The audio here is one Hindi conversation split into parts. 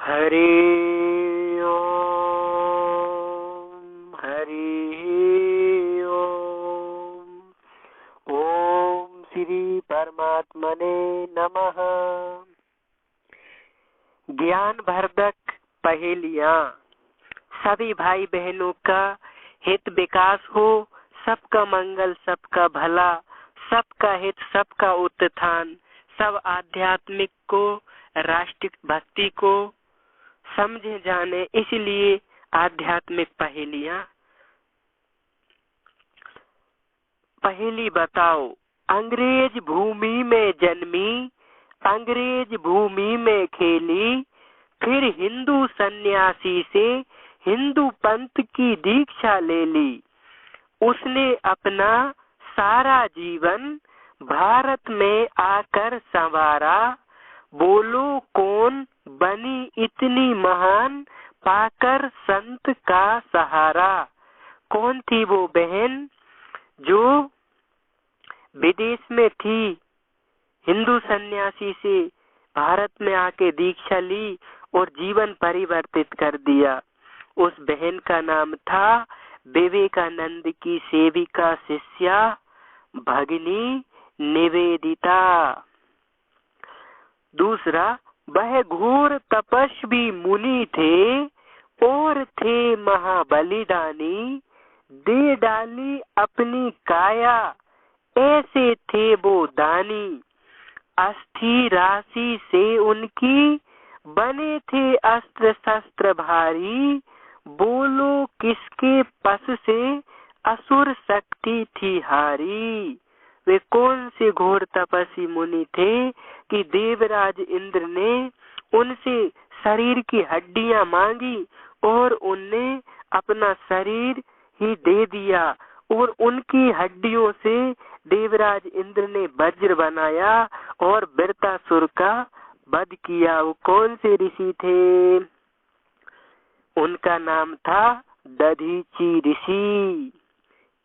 हरि ओम हरि ओम। ओम श्री परमात्मने नमः। ज्ञानवर्धक पहेलियां। सभी भाई बहनों का हित विकास हो, सबका मंगल, सबका भला, सबका हित, सबका उत्थान, सब आध्यात्मिक को, राष्ट्रीय भक्ति को समझे जाने, इसलिए आध्यात्मिक पहेलियां। पहेली बताओ। अंग्रेज भूमि में जन्मी, अंग्रेज भूमि में खेली, फिर हिंदू सन्यासी से हिंदू पंथ की दीक्षा ले ली। उसने अपना सारा जीवन भारत में आकर संवारा। बोलो कौन बनी इतनी महान, पाकर संत का सहारा। कौन थी वो बहन जो विदेश में थी, हिंदू सन्यासी से भारत में आके दीक्षा ली और जीवन परिवर्तित कर दिया। उस बहन का नाम था विवेकानंद की सेविका शिष्या भगिनी निवेदिता। दूसरा, वह घोर तपस्वी मुनि थे और थे महाबलिदानी। दे डाली अपनी काया, ऐसे थे वो दानी। अस्थि राशि से उनकी बने थे अस्त्र शस्त्र भारी। बोलो किसके पस से असुर शक्ति थी हारी। वे कौन से घोर तपस्वी मुनि थे कि देवराज इंद्र ने उनसे शरीर की हड्डियां मांगी और उनने अपना शरीर ही दे दिया और उनकी हड्डियों से देवराज इंद्र ने वज्र बनाया और वृत्रासुर का वध किया। वो कौन से ऋषि थे? उनका नाम था दधीची ऋषि।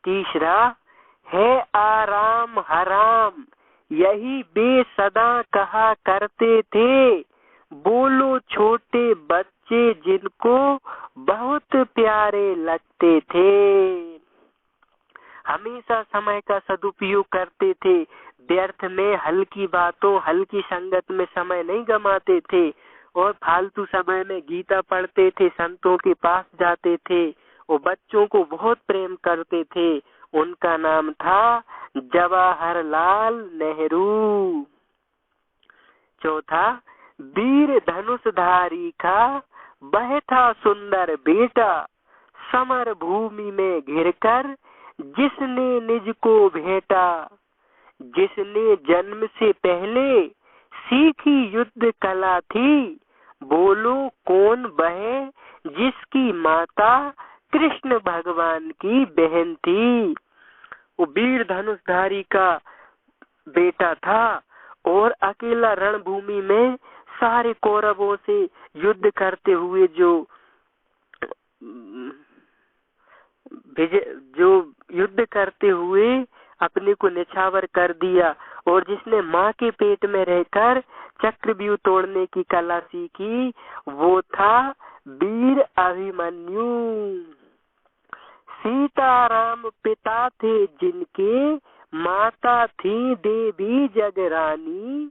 तीसरा, है आराम हराम, यही वे सदा कहा करते थे। बोलो छोटे बच्चे जिनको बहुत प्यारे लगते थे। हमेशा समय का सदुपयोग करते थे, व्यर्थ में हल्की बातों, हल्की संगत में समय नहीं गमाते थे और फालतू समय में गीता पढ़ते थे, संतों के पास जाते थे और बच्चों को बहुत प्रेम करते थे। उनका नाम था जवाहरलाल नेहरू। चौथा, वीर धनुषधारी का वह था सुंदर बेटा। समर भूमि में घिरकर जिसने निज को भेंटा। जिसने जन्म से पहले सीखी युद्ध कला थी। बोलो कौन वह जिसकी माता कृष्ण भगवान की बहन थी। वो वीर धनुषधारी का बेटा था और अकेला रणभूमि में सारे कौरवों से युद्ध करते हुए जो युद्ध करते हुए अपने को निछावर कर दिया और जिसने माँ के पेट में रहकर चक्रव्यूह तोड़ने की कला सीखी, वो था वीर अभिमन्यु। सीताराम पिता थे जिनके, माता थी देवी जगरानी।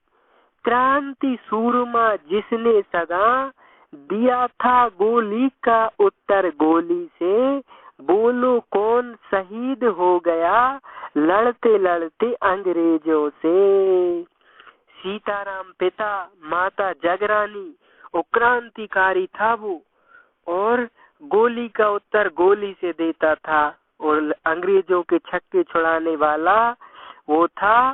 क्रांति सूरमा जिसने सदा दिया था गोली का उत्तर गोली से। बोलो कौन शहीद हो गया लड़ते लड़ते अंग्रेजों से। सीताराम पिता, माता जगरानी और क्रांतिकारी था वो, और गोली का उत्तर गोली से देता था और अंग्रेजों के छक्के छुड़ाने वाला वो था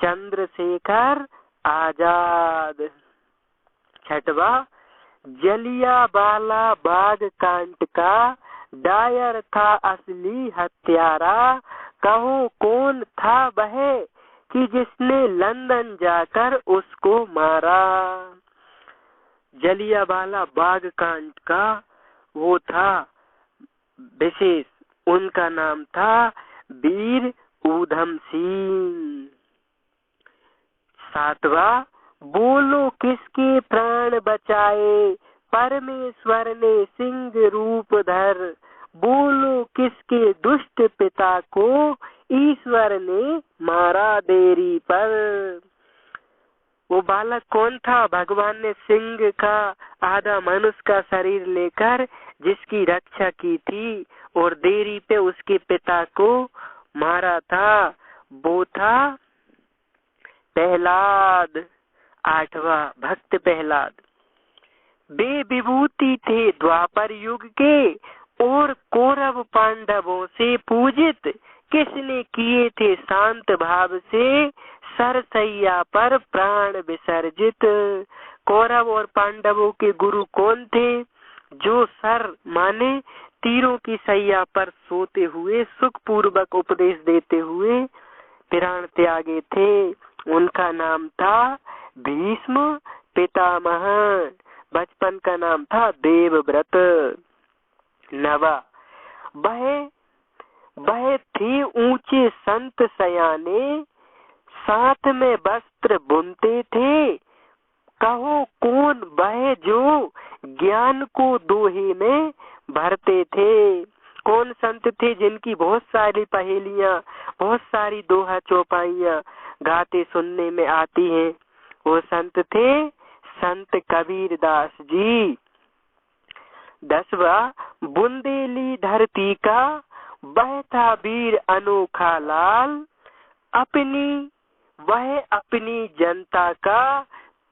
चंद्रशेखर आजाद। छठवा, जलियांवाला बाग कांड का डायर था असली हत्यारा। कहो कौन था वह कि जिसने लंदन जाकर उसको मारा। जलियांवाला बाग कांड का वो था विशेष, उनका नाम था वीर ऊधम सिंह। सातवां, बोलो किसके प्राण बचाए परमेश्वर ने सिंह रूप धर, बोलो किसके दुष्ट पिता को, ईश्वर ने मारा देरी पर। वो बालक कौन था? भगवान ने सिंह का आधा मनुष्य का शरीर लेकर जिसकी रक्षा की थी और देरी पे उसके पिता को मारा था, वो था प्रहलाद। 8वां भक्त प्रहलाद। वे विभूति थे द्वापर युग के और कौरव पांडवों से पूजित, किसने किए थे शांत भाव से सरसैया पर प्राण विसर्जित। कौरव और पांडवों के गुरु कौन थे? जो सर माने तीरों की सैया पर सोते हुए सुख पूर्वक उपदेश देते हुए प्राण त्यागे थे। उनका नाम था भीष्म पितामह। बचपन का नाम था देवव्रत। 9वां वह थे ऊंचे संत सयाने, साथ में वस्त्र बुनते थे, कहो कौन वह जो ज्ञान को दोहे में भरते थे। कौन संत थे जिनकी बहुत सारी पहेलियां, बहुत सारी दोहा चौपाइयां गाते सुनने में आती हैं? वो संत थे संत कबीर दास जी। 10वां बुंदेली धरती का वह था वीर अनोखा लाल, वह अपनी जनता का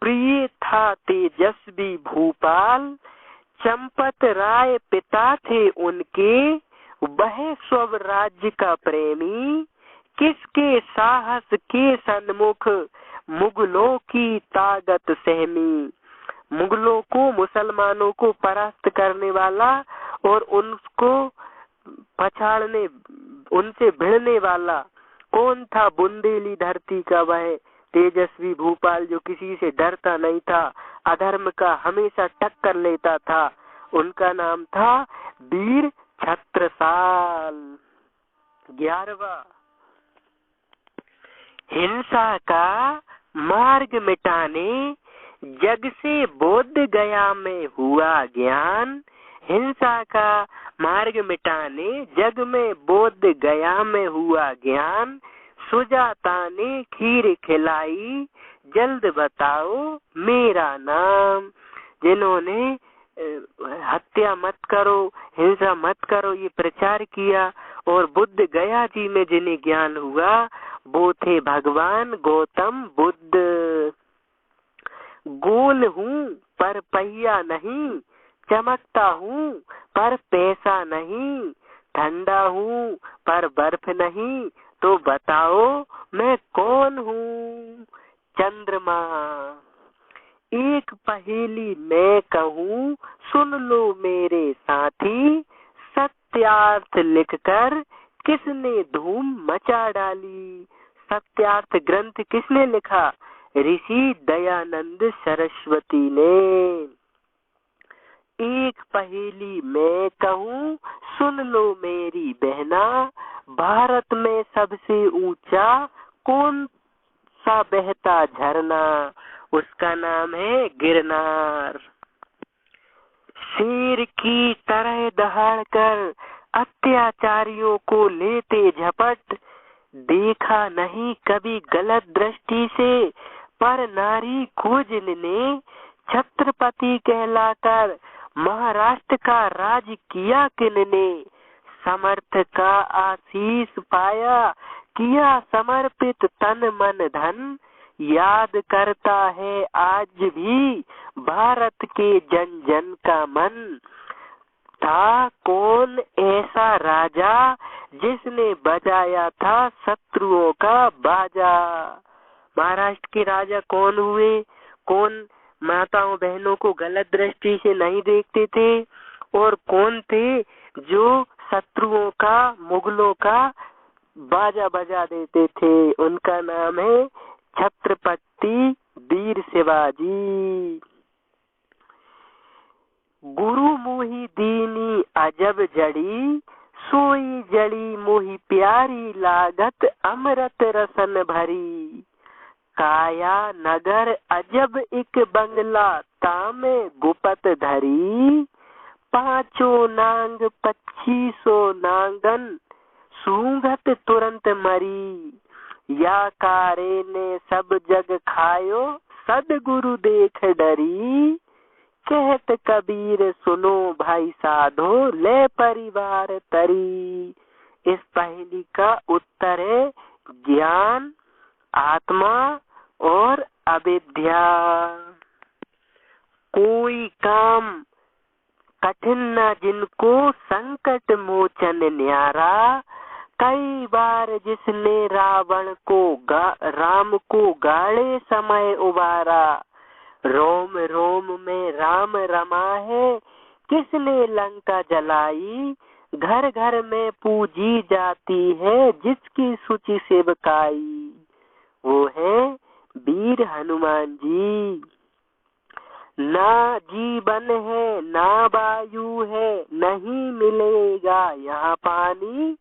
प्रिय था तेजस्वी भूपाल। चंपत राय पिता थे उनके, वह स्वराज्य का प्रेमी, किसके साहस के सन्मुख मुगलों की ताकत सहमी। मुगलों को, मुसलमानों को परास्त करने वाला और उनको पछाड़ने, उनसे भिड़ने वाला कौन था? बुंदेली धरती का वह तेजस्वी भूपाल जो किसी से डरता नहीं था, अधर्म का हमेशा टक्कर लेता था। उनका नाम था वीर छत्रसाल। 11वां हिंसा का मार्ग मिटाने, जग से बोध गया में हुआ ज्ञान। हिंसा का मार्ग मिटाने, जग में बोध गया में हुआ ज्ञान। सुजाता ने खीर खिलाई, जल्द बताओ मेरा नाम। जिन्होंने हत्या मत करो, हिंसा मत करो ये प्रचार किया और बुद्ध गया जी में जिन्हें ज्ञान हुआ वो थे भगवान गौतम बुद्ध। गोल हूँ पर पहिया नहीं, चमकता हूँ पर पैसा नहीं, ठंडा हूँ पर बर्फ नहीं, तो बताओ मैं कौन हूँ? चंद्रमा। एक पहेली मैं कहूँ सुन लो मेरे साथी, सत्यार्थ लिखकर किसने धूम मचा डाली। सत्यार्थ ग्रंथ किसने लिखा? ऋषि दयानंद सरस्वती ने। एक पहेली मैं कहूँ सुन लो मेरी बहना, भारत में सबसे ऊंचा कौन सा बहता झरना? उसका नाम है गिरनार। शेर की तरह दहाड़ कर अत्याचारियों को लेते झपट, देखा नहीं कभी गलत दृष्टि से पर नारी को जिनने छत्रपति कहलाकर महाराष्ट्र का राज किया किनने। समर्थ का आशीष पाया, किया समर्पित तन मन धन, याद करता है आज भी भारत के जन जन का मन। था कौन ऐसा राजा जिसने बजाया था शत्रुओं का बाजा? महाराष्ट्र के राजा कौन हुए? कौन माताओं बहनों को गलत दृष्टि से नहीं देखते थे और कौन थे जो शत्रुओं का, मुगलों का बाजा बजा देते थे? उनका नाम है छत्रपति वीर शिवाजी। गुरु मोहि दीनी अजब जड़ी, सोई जड़ी मोहि प्यारी लागत अमृत रसन भरी। काया नगर अजब एक बंगला में गुपत धरी, पांचों नांग 2500 नांगन, सूंघत तुरंत मरी। या कारे ने सब जग खायो, सदगुरु देख डरी। कहत कबीर सुनो भाई साधो, ले परिवार तरी। इस पहेली का उत्तर है ज्ञान, आत्मा और अविद्या। कोई काम कठिन न जिनको, संकट मोचन न्यारा। कई बार जिसने रावण को राम को गाड़े समय उबारा। रोम रोम में राम रमा है, किसने लंका जलाई। घर घर में पूजी जाती है, जिसकी सूची सेवकाई। वो है वीर हनुमान जी। ना जीवन है ना वायु है, नहीं मिलेगा यहाँ पानी।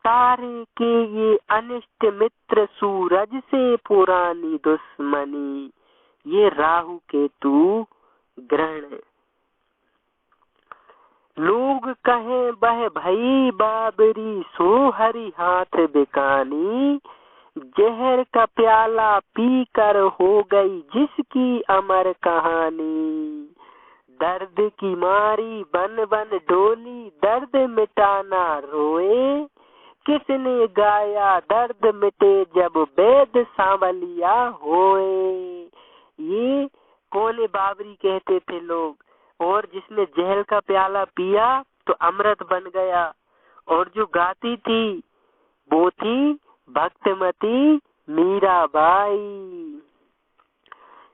तारे के ये अनिष्ट मित्र, सूरज से पुरानी दुश्मनी। ये राहु केतु ग्रहण। लोग कहें बह भई बाबरी, सो हरि हाथ बिकानी। जहर का प्याला पी कर हो गई, जिसकी अमर कहानी। दर्द की मारी बन बन डोली, दर्द मिटाना रोए। किसने गाया दर्द मिटे, जब वेद सांवलिया होए। ये कोने बाबरी कहते थे लोग। और जिसने जहर का प्याला पिया तो अमृत बन गया। और जो गाती थी वो थी भक्तमती मीराबाई।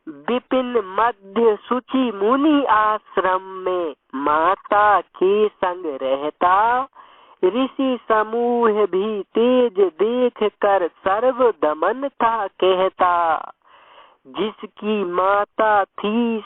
विपिन मध्य सुचि मुनि आश्रम में, माता के संग रहता। ऋषि समूह भी तेज देख कर, सर्व दमन था कहता। जिसकी माता थी